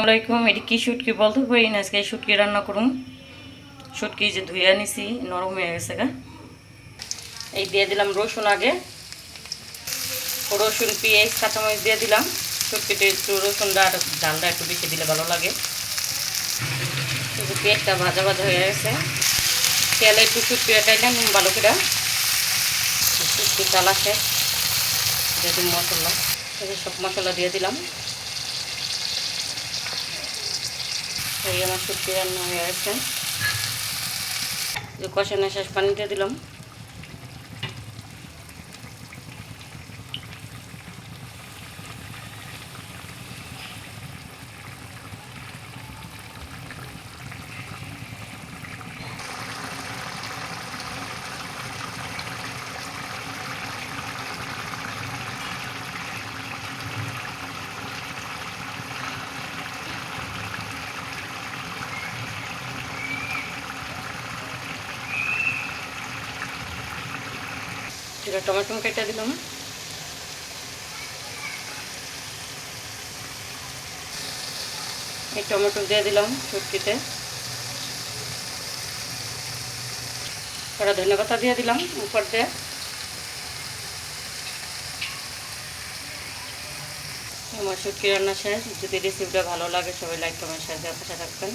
আসসালামাইকুম। এটি কি শুটকি বলতে পারি না। আজকে শুটকি রান্না করুন। শুটকি যে ধুইয়া নিছি নরম হয়ে গেছে গা। এই দিয়ে দিলাম রসুন, আগে রসুন পেঁয়াজ কাঁচামরিচ দিয়ে দিলাম। শুটকিটা একটু রসুনটা আর ঝালটা একটু বেশি দিলে ভালো লাগে। শুধু পেঁয়াজটা ভাজা ভাজা হয়ে গেছে। তেলে একটু শুটকি টাইলাম ভালো করে। শুটকি চালা শেষ, দিয়ে দিন মশলা, সব মশলা দিয়ে দিলাম। এই আমার শুটকি রান্না হয়ে গেছে। কষানো শেষ, পানি দিয়ে দিলাম। টমেটো কেটে দিলাম। এই টমেটো দিয়ে দিলাম শুটকিতে। ধনে পাতা দিয়ে দিলাম উপর দিয়ে। আমার শুটকি রান্না শেষ। যদি রেসিপিটা ভালো লাগে সবাই লাইক কমেন্ট শেয়ার দিয়ে পাশে থাকবেন।